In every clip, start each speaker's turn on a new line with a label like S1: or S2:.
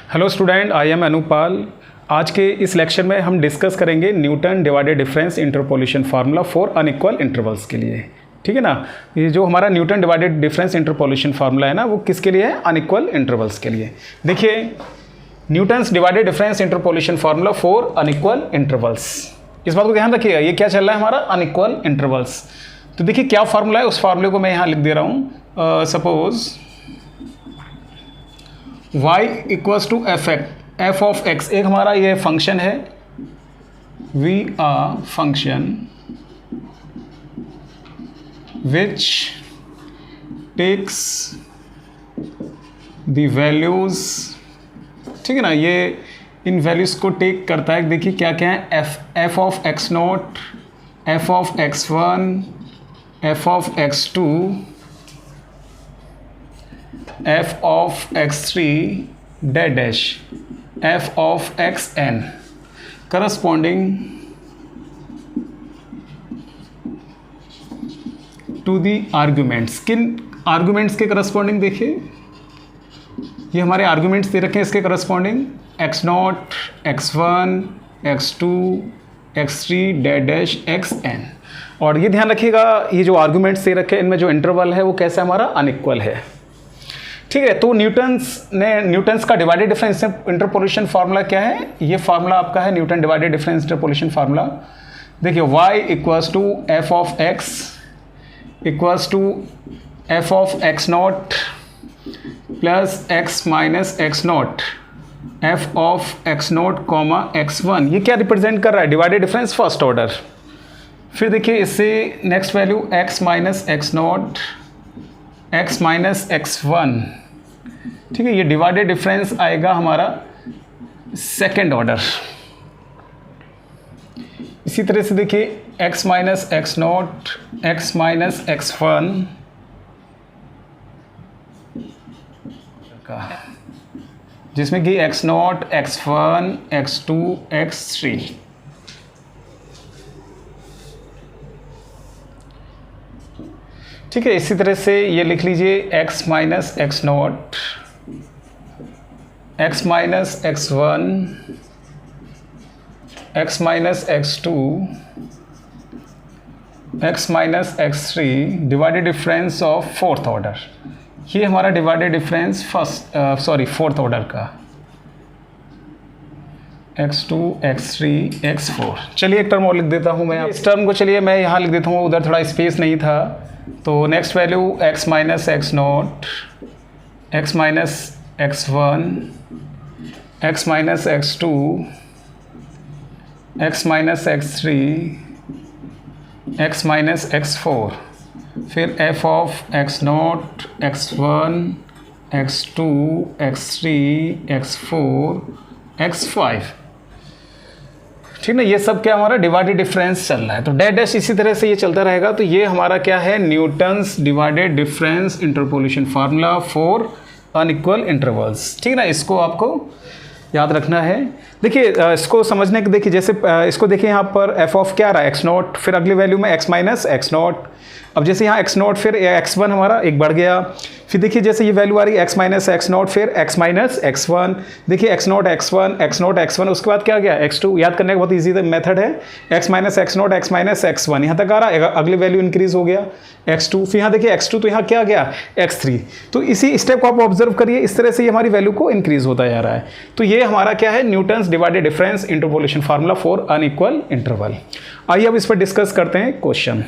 S1: Hello student, I am Anupal. आज के इस लेक्चर में हम डिस्कस करेंगे Newton divided difference interpolation formula for unequal intervals के लिए। ठीक है ना। ये जो हमारा Newton divided difference interpolation formula है ना, वो किसके लिए है? अनइक्वल इंटरवल्स के लिए। देखिए, Newton's divided difference interpolation formula for unequal intervals, इस बात को ध्यान रखिएगा। ये क्या चल रहा है हमारा? Unequal intervals. तो देखिए क्या फार्मूला है, उस फार्मूले को मैं यहाँ लिख दे रहा हूँ। Suppose y equals to F of x, एक हमारा ये फंक्शन है v a function which takes the values. ठीक है ना, ये इन वैल्यूज को टेक करता है। देखिए क्या क्या है, F of X naught, F of X one, F of X two, f of x3 dash f of xn corresponding to the arguments। किन arguments के corresponding देखिए, ये हमारे arguments दे रखे हैं, इसके corresponding x0, x1, x2, x3 dash xn। और ये ध्यान रखिएगा, ये जो arguments दे रखे हैं इनमें जो इंटरवल है वो कैसा हमारा? अनइक्वल है। ठीक है, तो न्यूटन्स का डिवाइडेड डिफरेंस इंटरपोलेशन फार्मूला क्या है? ये फार्मूला आपका है Newton divided difference interpolation formula. देखिए y equals to F of X equals to F of X naught plus X minus x naught F of X naught comma X one. ये क्या represent कर रहा है? Divided difference first order. फिर देखिए इससे next value X minus x naught, X minus X one. ठीक है, ये डिवाइडेड डिफरेंस आएगा हमारा सेकेंड ऑर्डर। इसी तरह से देखिए X minus x naught, X minus X one का, जिसमें कि X naught, X one, x two, x three. ठीक है, इसी तरह से ये लिख लीजिए x minus x naught, X minus X one, X minus X two, X minus X three, divided difference of fourth order. ये हमारा डिवाइडेड डिफरेंस फोर्थ ऑर्डर का x2, x3, x4। चलिए एक टर्म और लिख देता हूँ मैं। इस टर्म को चलिए मैं यहाँ लिख देता हूँ, उधर थोड़ा स्पेस नहीं था। तो next value x minus x naught, X minus X one, X minus X two, X minus X three, X minus X four. फिर f of X naught, X one, x two, x three, x four, X five. ठीक ना, ये सब क्या हमारा divided difference चल रहा है। तो डैश इसी तरह से ये चलता रहेगा। तो ये हमारा क्या है? Newton's divided difference interpolation formula for unequal intervals. ठीक ना, इसको आपको याद रखना है। देखिए इसको समझने के, देखिए जैसे इसको देखिए यहाँ पर एफ ऑफ क्या आ रहा है? एक्स नॉट, फिर अगली वैल्यू में एक्स माइनस एक्स नॉट। अब जैसे यहाँ एक्स नॉट फिर एक्स वन हमारा एक बढ़ गया। फिर देखिए जैसे ये वैल्यू आ रही है एक्स माइनस एक्स नॉट, फिर एक्स माइनस एक्स वन। देखिए X naught X one, X naught X one, उसके बाद क्या गया? X two. याद करने का बहुत ईजी मेथड है, X minus x naught, X minus X one, यहाँ तक आ रहा है। अगली वैल्यू इंक्रीज हो गया एक्स टू। फिर यहाँ देखिए एक्स टू, तो यहाँ क्या गया? X three. तो इसी स्टेप को आप ऑब्जर्व करिए, इस तरह से ये हमारी वैल्यू को इंक्रीज होता जा रहा है। तो ये हमारा क्या है? Newton's divided difference interpolation formula for unequal interval. आइए अब इस पर डिस्कस करते हैं क्वेश्चन।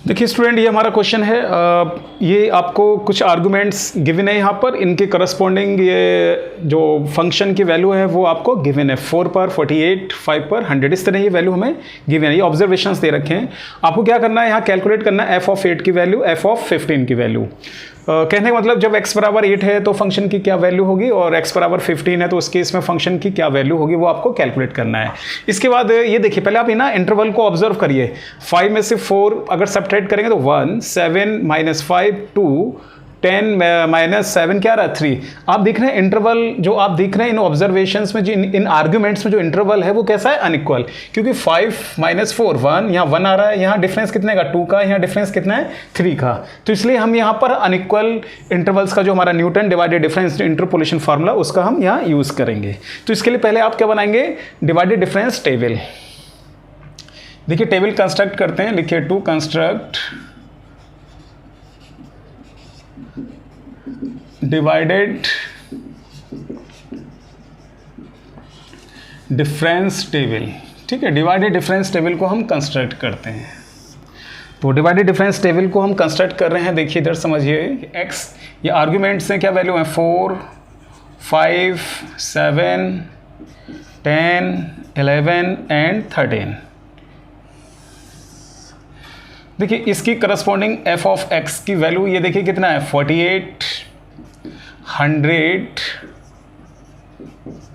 S1: देखिए स्टूडेंट, ये हमारा क्वेश्चन है। ये आपको कुछ आर्गुमेंट्स गिवन है यहाँ पर, इनके करस्पॉन्डिंग ये जो फंक्शन की वैल्यू है वो आपको गिवन है। 4 पर 48, 5 पर 100, इस तरह ये वैल्यू हमें गिवन है। ये ऑब्जर्वेशंस दे रखे हैं। आपको क्या करना है? यहाँ कैलकुलेट करना है एफ ऑफ 8 की वैल्यू, एफ ऑफ 15 की वैल्यू। कहने का मतलब जब x बराबर 8 है तो फंक्शन की क्या वैल्यू होगी, और x बराबर 15 है तो उस केस में फंक्शन की क्या वैल्यू होगी, वो आपको कैलकुलेट करना है। इसके बाद ये देखिए, पहले आप ना इंटरवल को ऑब्जर्व करिए। 5 में से 4 अगर सब्ट्रैक्ट करेंगे तो 1, 7 माइनस 5 2, 10 - 7 क्या रहा 3। आप देख रहे हैं इंटरवल जो आप देख रहे हैं इन ऑब्जर्वेशंस में, जो इन आर्ग्यूमेंट्स में जो इंटरवल है वो कैसा है, अनइक्वल। क्योंकि 5 - 4 1, यहाँ 1 आ रहा है, यहाँ डिफरेंस कितने का 2 का, यहाँ डिफरेंस कितना है 3 का। तो इसलिए हम यहाँ पर अनइक्वल इंटरवल्स का जो हमारा Newton divided difference interpolation formula उसका हम यहाँ यूज करेंगे। तो इसके लिए पहले आप क्या बनाएंगे, डिवाइडेड डिफरेंस टेबल। देखिए टेबल कंस्ट्रक्ट करते हैं, लिखिए to construct divided difference table. ठीक है, डिवाइडेड डिफरेंस टेबल को हम कंस्ट्रक्ट करते हैं। तो डिवाइडेड डिफरेंस टेबल को हम कंस्ट्रक्ट कर रहे हैं। देखिए इधर समझिए, x ये आर्ग्यूमेंट्स हैं, क्या वैल्यू है 4 5 7 10 11 एंड 13। देखिए इसकी करस्पॉन्डिंग f ऑफ x की वैल्यू ये देखिए कितना है 48 100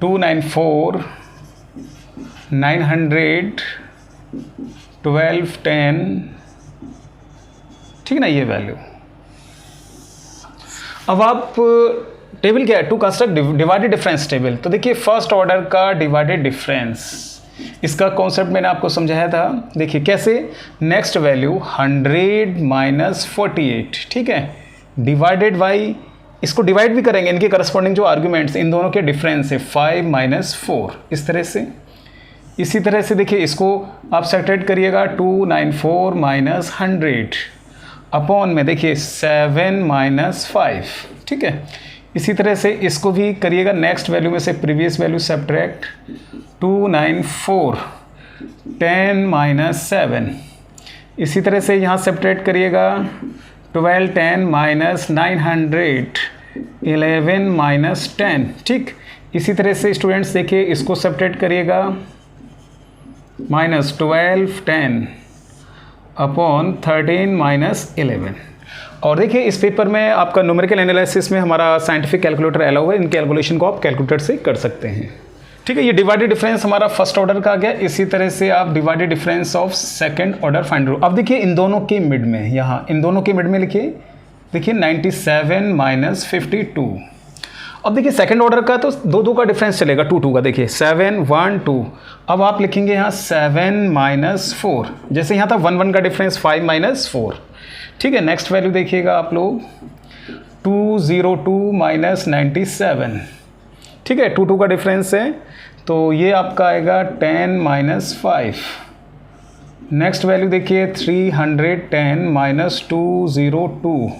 S1: 294 900 12 10। ठीक ना, ये वैल्यू। अब आप टेबल क्या है, to construct divided difference table. तो देखिए फर्स्ट ऑर्डर का डिवाइडेड डिफरेंस, इसका कॉन्सेप्ट मैंने आपको समझाया था। देखिए कैसे, नेक्स्ट वैल्यू 100 - 48, ठीक है, डिवाइडेड बाई, इसको डिवाइड भी करेंगे इनके करस्पॉन्डिंग जो आर्ग्यूमेंट्स इन दोनों के डिफरेंस है 5 - 4, इस तरह से। इसी तरह से देखिए इसको आप सेपरेट करिएगा 294 - 100 अपॉन में देखिए 7 - 5, ठीक है। इसी तरह से इसको भी करिएगा, नेक्स्ट वैल्यू में से प्रीवियस वैल्यू सब्ट्रैक्ट 294 10 - 7। इसी तरह से यहाँ सब्ट्रैक्ट करिएगा 12 10 - 900 11 - 10, ठीक। इसी तरह से स्टूडेंट्स देखिए इसको सब्ट्रैक्ट करिएगा -12 10 अपॉन 13 - 11। और देखिए इस पेपर में आपका न्यूमेरिकल एनालिसिस में हमारा साइंटिफिक कैलकुलेटर अलाउ है, इन कैलकुलेशन को आप कैलकुलेटर से कर सकते हैं। ठीक है, ये डिवाइडेड डिफरेंस हमारा फर्स्ट ऑर्डर का आ गया। इसी तरह से आप divided difference of second order find करो। अब देखिए इन दोनों के मिड में, यहाँ इन दोनों के मिड में लिखिए, देखिए 97 - 52। अब देखिए सेकंड ऑर्डर का तो 2 का डिफरेंस चलेगा, 2 का, देखिए 7 1 2। अब आप लिखेंगे यहाँ 7 - 4, जैसे यहाँ था 1 का डिफरेंस 5 - 4, ठीक है। नेक्स्ट वैल्यू देखिएगा आप लोग 202 - 97, ठीक है, 2 का डिफरेंस है, तो ये आपका आएगा 10 - 5। नेक्स्ट वैल्यू देखिए 310 - 202,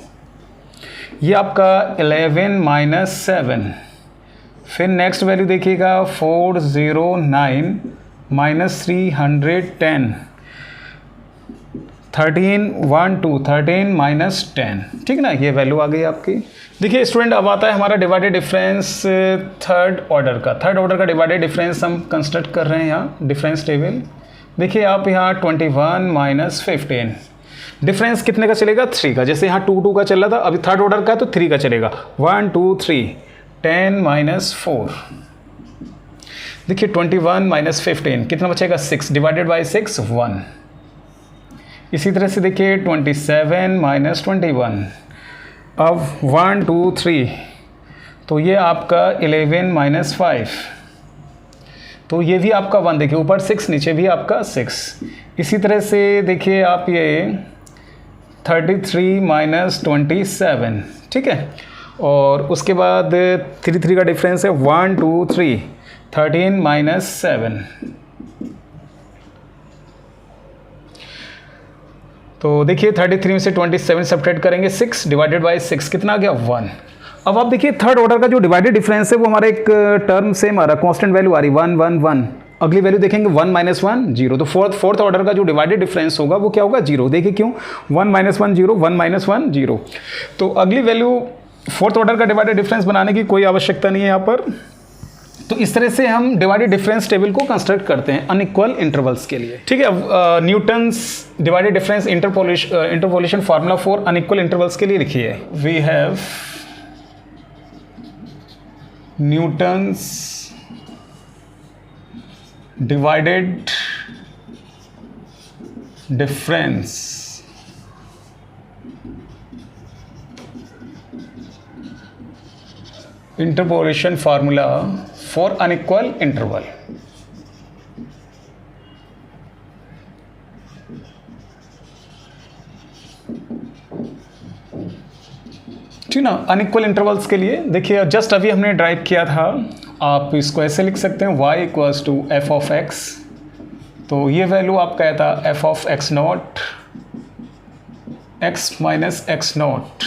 S1: ये आपका 11 - 7। फिर नेक्स्ट वैल्यू देखिएगा 409 - 310 13 1 2 13 - 10, ठीक ना, ये वैल्यू आ गई आपकी। देखिए स्टूडेंट अब आता है हमारा डिवाइडेड डिफरेंस थर्ड ऑर्डर का। थर्ड ऑर्डर का डिवाइडेड डिफरेंस हम कंस्ट्रक्ट कर रहे हैं यहाँ डिफरेंस टेबल। देखिए आप यहाँ 21 - 15, डिफरेंस कितने का चलेगा 3 का, जैसे यहाँ 2 का चल रहा था, अभी थर्ड ऑर्डर का तो 3 का चलेगा। 1 2 3 10 - 4। देखिए 21 - 15 कितना बचेगा 6, डिवाइडेड बाई 6 1। इसी तरह से देखिए 27 - 21। अब 1 2 3, तो ये आपका 11 - 5, तो ये भी आपका 1, देखिए ऊपर 6 नीचे भी आपका 6। इसी तरह से देखिए आप ये 33 - 27, ठीक है। और उसके बाद 3 का डिफरेंस है 1 2 3 13 - 7। तो देखिए 33 में से 27 सब्ट्रैक्ट करेंगे 6, डिवाइडेड बाई 6 कितना आ गया 1। अब आप देखिए थर्ड ऑर्डर का जो डिवाइडेड डिफरेंस है वो हमारा एक टर्म सेम आ रहा है, कांस्टेंट वैल्यू आ रही 1 1 1। अगली वैल्यू देखेंगे 1 - 1 0, तो फोर्थ ऑर्डर का जो डिवाइडेड डिफरेंस होगा वो क्या होगा 0। देखिए क्यों, 1 - 1 0 1 - 1 0। तो अगली वैल्यू फोर्थ ऑर्डर का डिवाइडेड डिफरेंस बनाने की कोई आवश्यकता नहीं है यहाँ पर। तो इस तरह से हम डिवाइडेड डिफरेंस टेबल को कंस्ट्रक्ट करते हैं अनइक्वल इंटरवल्स के लिए, ठीक है। अब Newton's divided difference interpolation formula for unequal intervals के लिए लिखिए। We have Newton's divided difference interpolation formula for unequal interval. ठीक ना, अनइक्वल इंटरवल्स के लिए देखिए जस्ट अभी हमने ड्राइव किया था, आप इसको ऐसे लिख सकते हैं y equals to F of X, तो ये वैल्यू आपका था F of X naught X minus x naught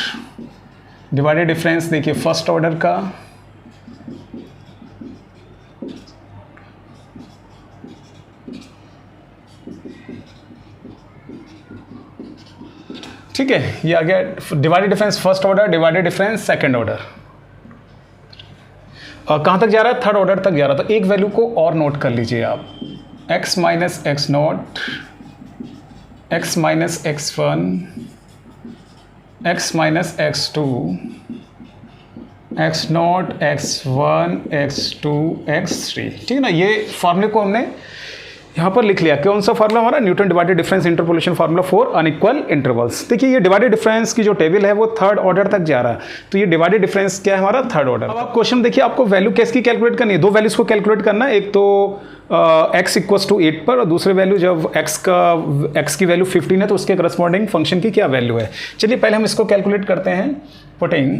S1: divided difference देखिए फर्स्ट ऑर्डर का ठीक है, ये आ गया divided difference first order divided difference second order. कहाँ तक जा रहा है? थर्ड ऑर्डर तक जा रहा है। तो एक वैल्यू को और नोट कर लीजिए आप, x minus x naught X minus X one X minus X two X naught X one x two x three. ठीक है ना, ये फॉर्मूले को हमने यहाँ पर लिख लिया। कौन सा फार्मूला हमारा? Newton divided difference interpolation formula for unequal intervals. देखिए ये डिवाइडेड डिफरेंस की जो टेबल है वो थर्ड ऑर्डर तक जा रहा है, तो ये डिवाइडेड डिफरेंस क्या है हमारा? Third order. अब आप क्वेश्चन देखिए, आपको वैल्यू किसकी कैलकुलेट करनी है? दो वैल्यूज को कैलकुलेट करना है, एक तो x इक्वल्स टू 8 पर, और दूसरे वैल्यू जब x की वैल्यू 15 है तो उसके करस्पॉन्डिंग फंक्शन की क्या वैल्यू है। चलिए पहले हम इसको कैलकुलेट करते हैं। Putting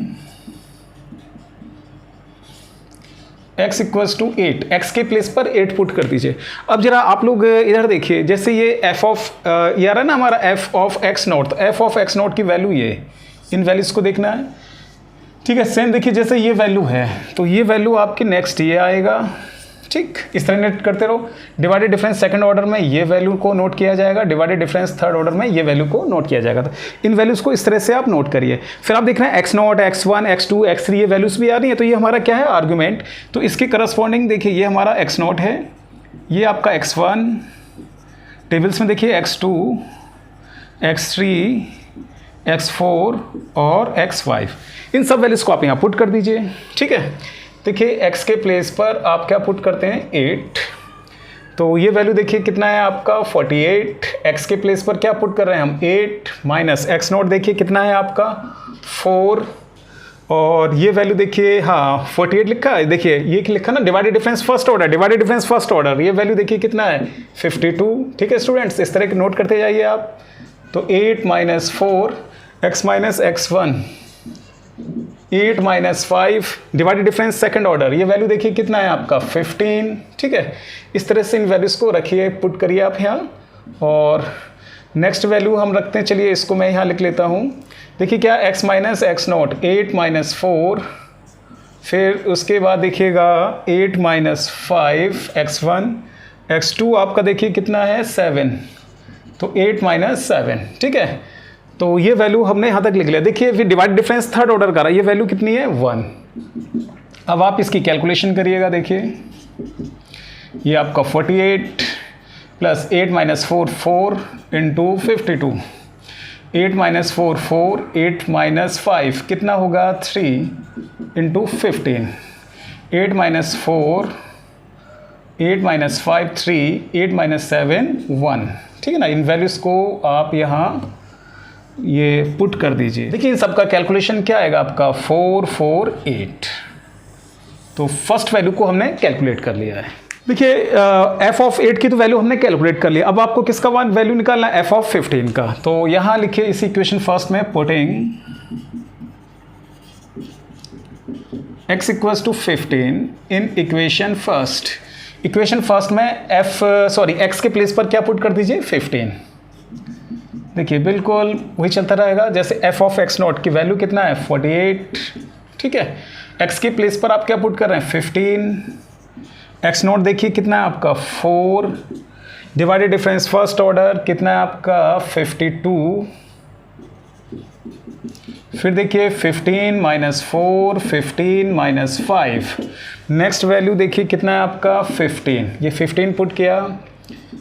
S1: x equals to 8, x के प्लेस पर 8 पुट कर दीजिए। अब जरा आप लोग इधर देखिए, जैसे ये f ऑफ ये आ रहा है ना हमारा f ऑफ x नॉट, तो f ऑफ x नॉट की वैल्यू ये, इन वैल्यूज को देखना है। ठीक है, सेम देखिए जैसे ये वैल्यू है तो ये वैल्यू आपकी नेक्स्ट ये आएगा। ठीक, इस तरह नोट करते रहो। डिवाइडेड डिफरेंस सेकंड ऑर्डर में ये वैल्यू को नोट किया जाएगा, डिवाइडेड डिफरेंस थर्ड ऑर्डर में ये वैल्यू को नोट किया जाएगा। तो इन वैल्यूज़ को इस तरह से आप नोट करिए। फिर आप देख रहे हैं X naught X one x two x three ये वैल्यूज़ भी आ रही है, तो ये हमारा क्या है? आर्गूमेंट। तो इसके करस्पॉन्डिंग देखिए ये हमारा एक्स नॉट है, ये आपका एक्स वन, टेबल्स में देखिए x two x three x four और एक्स फाइव, इन सब वैल्यूज़ को आप यहाँ पुट कर दीजिए। ठीक है, देखिए x के प्लेस पर आप क्या पुट करते हैं? 8, तो ये वैल्यू देखिए कितना है आपका? 48। x के प्लेस पर क्या पुट कर रहे हैं हम? 8 माइनस एक्स नॉट देखिए कितना है आपका? 4, और ये वैल्यू देखिए हाँ 48 लिखा है। देखिए ये लिखा ना divided difference first order, divided difference first order, ये वैल्यू देखिए कितना है? 52। ठीक है स्टूडेंट्स, इस तरह के नोट करते जाइए आप। तो 8 minus 4 x minus X one, 8 minus 5 divided difference second order, ये वैल्यू देखिए कितना है आपका? 15। ठीक है, इस तरह से इन वैल्यूज़ को रखिए, पुट करिए आप यहाँ। और नेक्स्ट वैल्यू हम रखते हैं, चलिए इसको मैं यहाँ लिख लेता हूँ। देखिए क्या, x minus x naught 8 minus 4, फिर उसके बाद देखिएगा 8 minus 5 x one, x two आपका देखिए कितना है? 7, तो 8 माइनस 7। ठीक है, तो ये वैल्यू हमने यहाँ तक लिख लिया। देखिए फिर डिवाइड डिफरेंस थर्ड ऑर्डर का रहा, ये वैल्यू कितनी है? 1। अब आप इसकी कैलकुलेशन करिएगा। देखिए ये आपका 48 plus 8 minus 4 4 into 52, 8 minus 4 4, 8 minus 5 कितना होगा? 3 इंटू 15, 8 माइनस 4 8 माइनस 5 3, 8 माइनस 7 1। ठीक है ना, इन वैल्यूज़ को आप यहाँ ये पुट कर दीजिए। देखिए इन सबका कैलकुलेशन क्या आएगा आपका? 448। तो फर्स्ट वैल्यू को हमने कैलकुलेट कर लिया है। देखिए f ऑफ 8 की तो वैल्यू हमने कैलकुलेट कर लिया। अब आपको किसका वैल्यू निकालना है? f ऑफ 15 का। तो यहाँ लिखिए इस इक्वेशन फर्स्ट में, putting x equals to 15 in equation first. Equation first में x के प्लेस पर क्या पुट कर दीजिए? 15। देखिए बिल्कुल वही चलता रहेगा, जैसे f ऑफ एक्स नॉट की वैल्यू कितना है? 48। ठीक है, x के प्लेस पर आप क्या पुट कर रहे हैं? 15। एक्स नॉट देखिए कितना है आपका? 4, डिवाइडेड डिफरेंस फर्स्ट ऑर्डर कितना है आपका? 52। फिर देखिए 15 माइनस 4, 15 माइनस 5, नेक्स्ट वैल्यू देखिए कितना है आपका? 15। ये 15 पुट किया।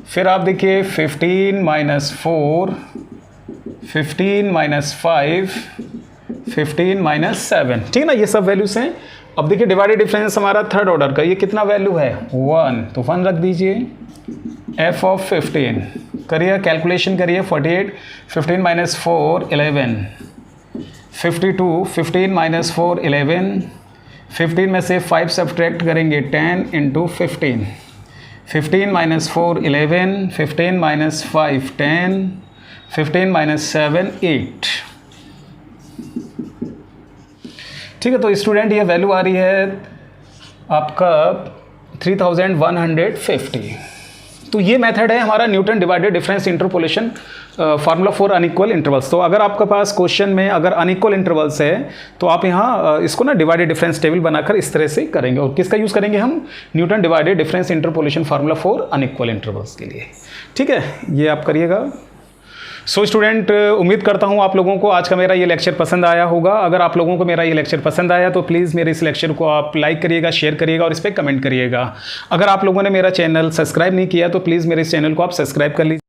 S1: फिर आप देखिए 15 माइनस 4, 15 माइनस 5, 15 माइनस 7। ठीक है ना, ये सब वैल्यूज हैं। अब देखिए डिवाइडेड डिफरेंस हमारा थर्ड ऑर्डर का, ये कितना वैल्यू है? 1, तो 1 रख दीजिए। f ऑफ 15 करिए, कैलकुलेशन करिए। 48, 15 माइनस 4 11, 52, 15 माइनस 4 11, 15 में से 5 सब्ट्रैक्ट करेंगे 10 इंटू 15, 15 माइनस 4 11, 15 माइनस 5 10, 15 माइनस 7 8। ठीक है, तो स्टूडेंट ये वैल्यू आ रही है आपका 3150। तो ये मेथड है हमारा Newton divided difference interpolation formula for unequal intervals. तो अगर आपके पास क्वेश्चन में अगर अनइक्वल इंटरवल्स है तो आप यहाँ इसको ना डिवाइडेड डिफरेंस टेबल बनाकर इस तरह से करेंगे। और किसका यूज़ करेंगे हम? Newton divided difference interpolation formula for unequal intervals के लिए। ठीक है, ये आप करिएगा। सो स्टूडेंट, उम्मीद करता हूँ आप लोगों को आज का मेरा ये लेक्चर पसंद आया होगा। अगर आप लोगों को मेरा ये लेक्चर पसंद आया तो प्लीज़ मेरे इस लेक्चर को आप लाइक करिएगा, शेयर करिएगा और इस पर कमेंट करिएगा। अगर आप लोगों ने मेरा चैनल सब्सक्राइब नहीं किया तो प्लीज़ मेरे इस चैनल को आप सब्सक्राइब कर लीजिए।